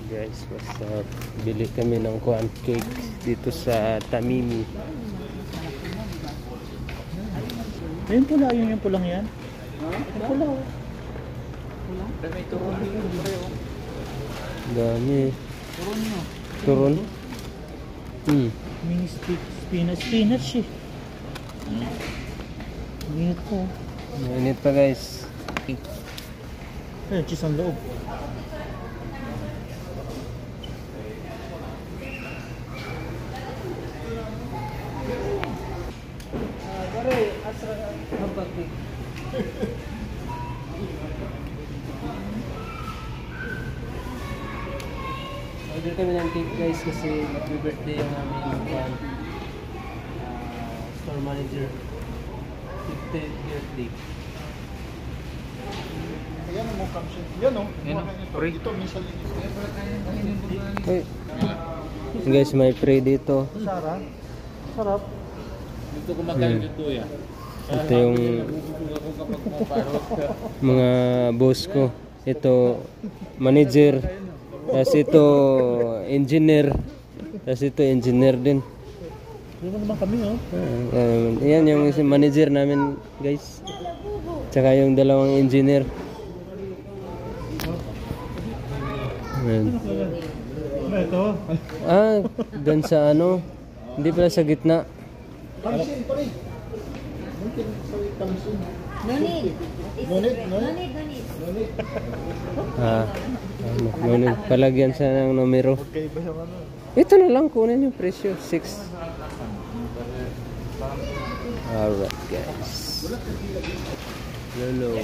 Guys, basta bili kami ng kuan cake dito sa Tamimi. Ayun pula, yung pulang yan. Yung pula. Pulang? May turon dito. Dami. Turon nyo. Turon? Mini spinach eh. Init po. Mainit pa guys. Ayun, cheese ang loob. Order kami ng cake guys kasi happy birthday yung aming store manager. 50th birthday. Ayan mo caption. Yan o. Ito minsan Hey. Guys, may pre dito. Sarap. Sarap. Dito kumakain dito ya. Ito yung mga boss ko. Ito manager. Tapos ito engineer. Tapos ito engineer din. Dito naman kami oh. Yan yung manager namin guys. Tsaka yung dalawang engineer. Ayan. Ito. Doon sa ano. Hindi pala sa gitna. Kamsin pa rin. No need. No need, no No need. need, no need. Ngunit palagyan sa ng numero. Magkaiba yung ano. Ito na lang kunin yung presyo. 6. Alright guys. Lolo.